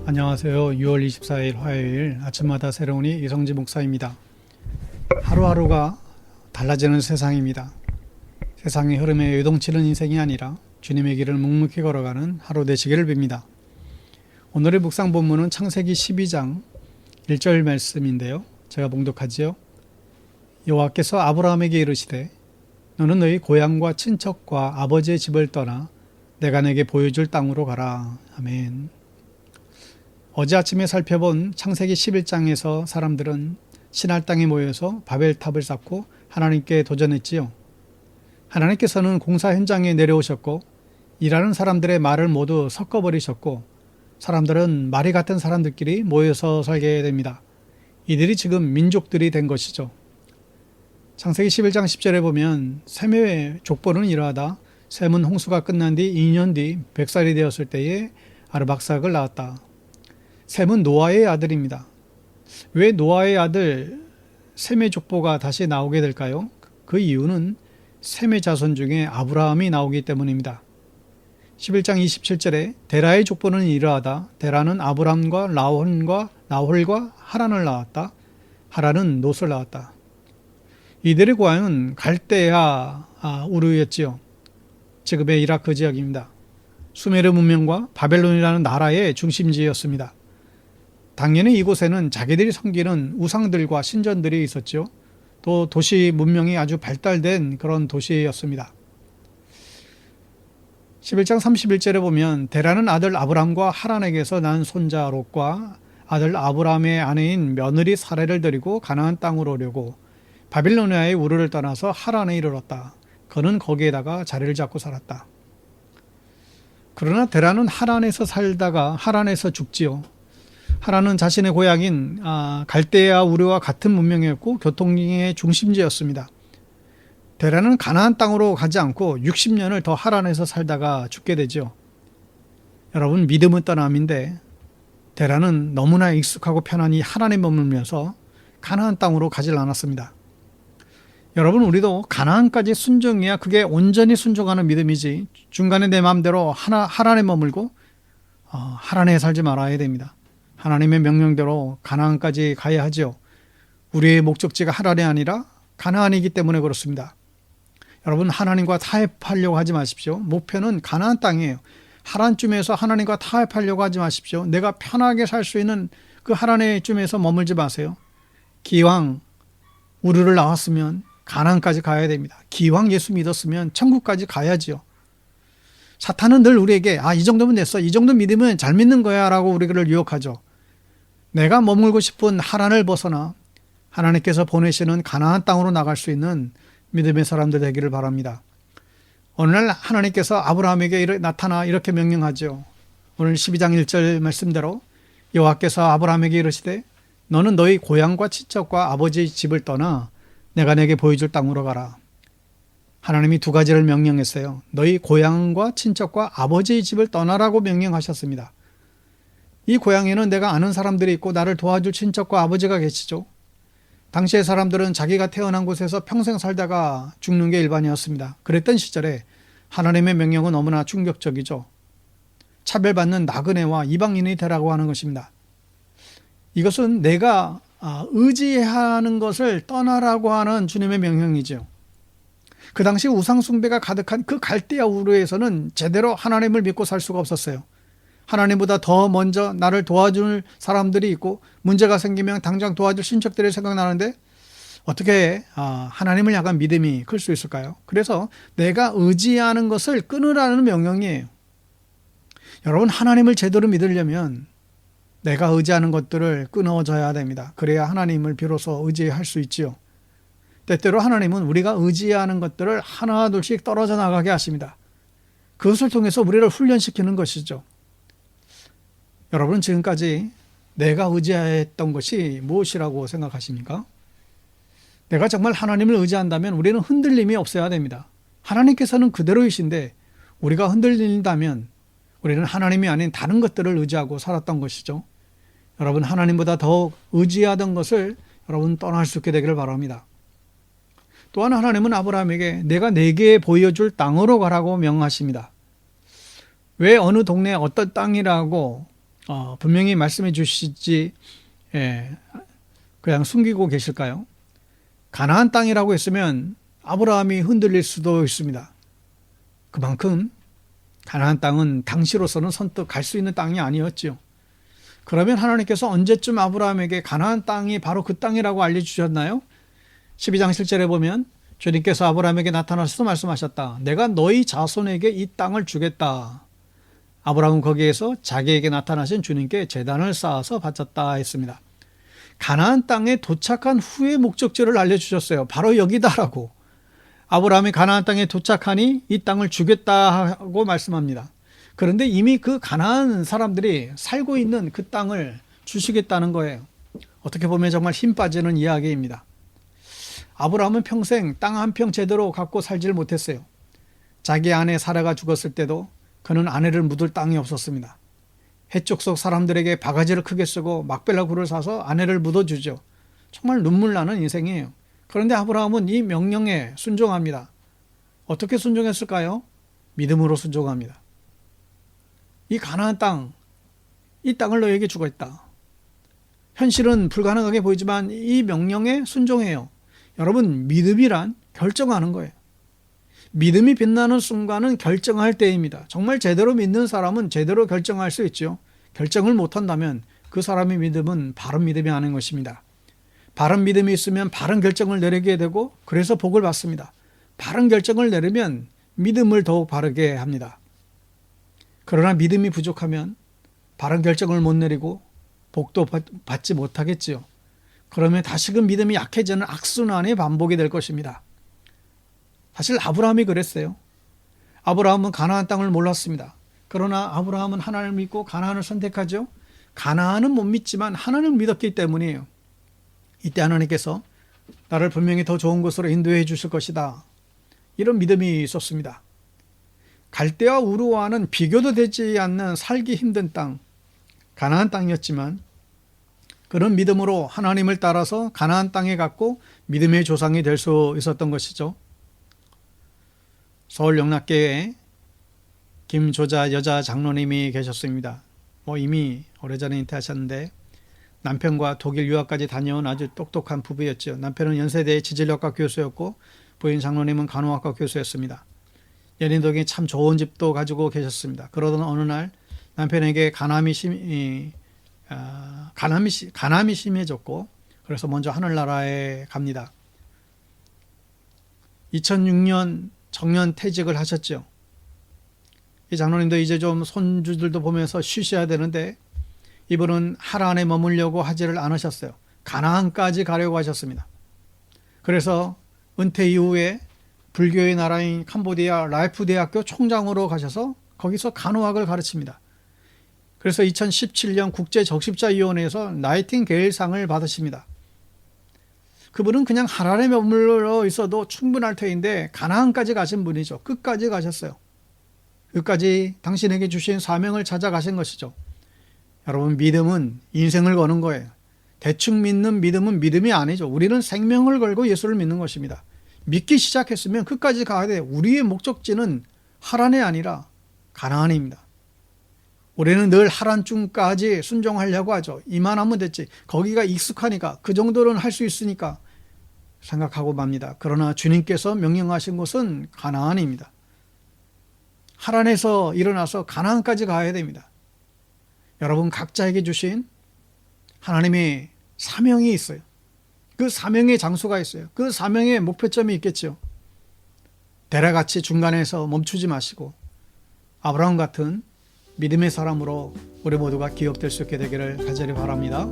안녕하세요. 6월 24일 화요일 아침마다 새로우니 이성지 목사입니다. 하루하루가 달라지는 세상입니다. 세상의 흐름에 요동치는 인생이 아니라 주님의 길을 묵묵히 걸어가는 하루 되시기를 빕니다. 오늘의 묵상 본문은 창세기 12장 1절 말씀인데요. 제가 봉독하지요. 여호와께서 아브라함에게 이르시되 너는 너희 고향과 친척과 아버지의 집을 떠나 내가 내게 보여줄 땅으로 가라. 아멘. 어제 아침에 살펴본 창세기 11장에서 사람들은 신할 땅에 모여서 바벨탑을 쌓고 하나님께 도전했지요. 하나님께서는 공사 현장에 내려오셨고 일하는 사람들의 말을 모두 섞어버리셨고 사람들은 말이 같은 사람들끼리 모여서 살게 됩니다. 이들이 지금 민족들이 된 것이죠. 창세기 11장 10절에 보면 셈의 족보는 이러하다. 셈은 홍수가 끝난 뒤 2년 뒤 100살이 되었을 때에 아르박삭을 낳았다. 셈은 노아의 아들입니다. 왜 노아의 아들 셈의 족보가 다시 나오게 될까요? 그 이유는 셈의 자손 중에 아브라함이 나오기 때문입니다. 11장 27절에 데라의 족보는 이러하다. 데라는 아브람과 나홀과 하란을 낳았다. 하란은 롯을 낳았다. 이들의 고향은 갈대아 우르였지요. 지금의 이라크 지역입니다. 수메르 문명과 바벨론이라는 나라의 중심지였습니다. 당연히 이곳에는 자기들이 섬기는 우상들과 신전들이 있었죠. 또 도시 문명이 아주 발달된 그런 도시였습니다. 11장 31절에 보면 데라는 아들 아브람과 하란에게서 난 손자 롯과 아들 아브람의 아내인 며느리 사레를 데리고 가나안 땅으로 오려고 바빌로니아의 우르를 떠나서 하란에 이르렀다. 그는 거기에다가 자리를 잡고 살았다. 그러나 데라는 하란에서 살다가 하란에서 죽지요. 하란은 자신의 고향인 갈대아 우르와 같은 문명이었고 교통의 중심지였습니다. 데라는 가나안 땅으로 가지 않고 60년을 더 하란에서 살다가 죽게 되죠. 여러분, 믿음은 떠남인데 데라는 너무나 익숙하고 편안히 하란에 머물면서 가나안 땅으로 가질 않았습니다. 여러분, 우리도 가나안까지 순종해야 그게 온전히 순종하는 믿음이지 중간에 내 마음대로 하란에 머물고 하란에 살지 말아야 됩니다. 하나님의 명령대로 가나안까지 가야 하죠. 우리의 목적지가 하란이 아니라 가나안이기 때문에 그렇습니다. 여러분, 하나님과 타협하려고 하지 마십시오. 목표는 가나안 땅이에요. 하란쯤에서 하나님과 타협하려고 하지 마십시오. 내가 편하게 살 수 있는 그 하란의 쯤에서 머물지 마세요. 기왕 우르를 나왔으면 가나안까지 가야 됩니다. 기왕 예수 믿었으면 천국까지 가야지요. 사탄은 늘 우리에게 이 정도면 됐어. 이 정도 믿으면 잘 믿는 거야 라고 우리를 유혹하죠. 내가 머물고 싶은 하란을 벗어나 하나님께서 보내시는 가나안 땅으로 나갈 수 있는 믿음의 사람들 되기를 바랍니다. 오늘날 하나님께서 아브라함에게 나타나 이렇게 명령하죠. 오늘 12장 1절 말씀대로 여호와께서 아브라함에게 이르시되 너는 너희 고향과 친척과 아버지의 집을 떠나 내가 내게 보여줄 땅으로 가라. 하나님이 두 가지를 명령했어요. 너희 고향과 친척과 아버지의 집을 떠나라고 명령하셨습니다. 이 고향에는 내가 아는 사람들이 있고 나를 도와줄 친척과 아버지가 계시죠. 당시의 사람들은 자기가 태어난 곳에서 평생 살다가 죽는 게 일반이었습니다. 그랬던 시절에 하나님의 명령은 너무나 충격적이죠. 차별받는 나그네와 이방인이 되라고 하는 것입니다. 이것은 내가 의지하는 것을 떠나라고 하는 주님의 명령이죠. 그 당시 우상 숭배가 가득한 그 갈대아 우르에서는 제대로 하나님을 믿고 살 수가 없었어요. 하나님보다 더 먼저 나를 도와줄 사람들이 있고 문제가 생기면 당장 도와줄 친척들이 생각나는데 어떻게 하나님을 향한 믿음이 클 수 있을까요? 그래서 내가 의지하는 것을 끊으라는 명령이에요. 여러분, 하나님을 제대로 믿으려면 내가 의지하는 것들을 끊어줘야 됩니다. 그래야 하나님을 비로소 의지할 수 있지요. 때때로 하나님은 우리가 의지하는 것들을 하나둘씩 떨어져 나가게 하십니다. 그것을 통해서 우리를 훈련시키는 것이죠. 여러분, 지금까지 내가 의지했던 것이 무엇이라고 생각하십니까? 내가 정말 하나님을 의지한다면 우리는 흔들림이 없어야 됩니다. 하나님께서는 그대로이신데 우리가 흔들린다면 우리는 하나님이 아닌 다른 것들을 의지하고 살았던 것이죠. 여러분, 하나님보다 더욱 의지하던 것을 여러분 떠날 수 있게 되기를 바랍니다. 또한 하나님은 아브라함에게 내가 네게 보여줄 땅으로 가라고 명하십니다. 왜 어느 동네 어떤 땅이라고 분명히 말씀해 주시지 그냥 숨기고 계실까요? 가나안 땅이라고 했으면 아브라함이 흔들릴 수도 있습니다. 그만큼 가나안 땅은 당시로서는 선뜻 갈 수 있는 땅이 아니었죠. 그러면 하나님께서 언제쯤 아브라함에게 가나안 땅이 바로 그 땅이라고 알려주셨나요? 12장 7절에 보면 주님께서 아브라함에게 나타나셔서 말씀하셨다. 내가 너희 자손에게 이 땅을 주겠다. 아브라함은 거기에서 자기에게 나타나신 주님께 제단을 쌓아서 바쳤다 했습니다. 가나안 땅에 도착한 후의 목적지를 알려주셨어요. 바로 여기다라고. 아브라함이 가나안 땅에 도착하니 이 땅을 주겠다 하고 말씀합니다. 그런데 이미 그 가나안 사람들이 살고 있는 그 땅을 주시겠다는 거예요. 어떻게 보면 정말 힘 빠지는 이야기입니다. 아브라함은 평생 땅 한 평 제대로 갖고 살지를 못했어요. 자기 아내 사라가 죽었을 때도 그는 아내를 묻을 땅이 없었습니다. 해쪽 속 사람들에게 바가지를 크게 쓰고 막벨라 굴을 사서 아내를 묻어주죠. 정말 눈물 나는 인생이에요. 그런데 아브라함은 이 명령에 순종합니다. 어떻게 순종했을까요? 믿음으로 순종합니다. 이 가나안 땅, 이 땅을 너에게 주겠다. 현실은 불가능하게 보이지만 이 명령에 순종해요. 여러분, 믿음이란 결정하는 거예요. 믿음이 빛나는 순간은 결정할 때입니다. 정말 제대로 믿는 사람은 제대로 결정할 수 있죠. 결정을 못한다면 그 사람의 믿음은 바른 믿음이 아닌 것입니다. 바른 믿음이 있으면 바른 결정을 내리게 되고 그래서 복을 받습니다. 바른 결정을 내리면 믿음을 더욱 바르게 합니다. 그러나 믿음이 부족하면 바른 결정을 못 내리고 복도 받지 못하겠지요. 그러면 다시금 믿음이 약해지는 악순환의 반복이 될 것입니다. 사실 아브라함이 그랬어요. 아브라함은 가나안 땅을 몰랐습니다. 그러나 아브라함은 하나님을 믿고 가나안을 선택하죠. 가나안은 못 믿지만 하나님을 믿었기 때문이에요. 이때 하나님께서 나를 분명히 더 좋은 곳으로 인도해 주실 것이다. 이런 믿음이 있었습니다. 갈대와 우르와는 비교도 되지 않는 살기 힘든 땅, 가나안 땅이었지만 그런 믿음으로 하나님을 따라서 가나안 땅에 갔고 믿음의 조상이 될 수 있었던 것이죠. 서울 영락교회에 김조자 여자 장로님이 계셨습니다. 이미 오래전에 은퇴하셨는데 남편과 독일 유학까지 다녀온 아주 똑똑한 부부였죠. 남편은 연세대 지질학과 교수였고 부인 장로님은 간호학과 교수였습니다. 연인동에 참 좋은 집도 가지고 계셨습니다. 그러던 어느 날 남편에게 간암이 심해졌고 그래서 먼저 하늘나라에 갑니다. 2006년 정년 퇴직을 하셨죠. 이 장로님도 이제 좀 손주들도 보면서 쉬셔야 되는데 이분은 하란에 머물려고 하지를 않으셨어요. 가나안까지 가려고 하셨습니다. 그래서 은퇴 이후에 불교의 나라인 캄보디아 라이프 대학교 총장으로 가셔서 거기서 간호학을 가르칩니다. 그래서 2017년 국제적십자위원회에서 나이팅게일상을 받으십니다. 그분은 그냥 하란에 머물러 있어도 충분할 터인데 가나안까지 가신 분이죠. 끝까지 가셨어요. 끝까지 당신에게 주신 사명을 찾아가신 것이죠. 여러분, 믿음은 인생을 거는 거예요. 대충 믿는 믿음은 믿음이 아니죠. 우리는 생명을 걸고 예수를 믿는 것입니다. 믿기 시작했으면 끝까지 가야 돼요. 우리의 목적지는 하란이 아니라 가나안입니다. 우리는 늘 하란쯤까지 순종하려고 하죠. 이만하면 됐지. 거기가 익숙하니까 그 정도는 할 수 있으니까 생각하고 맙니다. 그러나 주님께서 명령하신 곳은 가나안입니다. 하란에서 일어나서 가나안까지 가야 됩니다. 여러분, 각자에게 주신 하나님의 사명이 있어요. 그 사명의 장소가 있어요. 그 사명의 목표점이 있겠죠. 데라같이 중간에서 멈추지 마시고 아브라함 같은 믿음의 사람으로 우리 모두가 기억될 수 있게 되기를 간절히 바랍니다.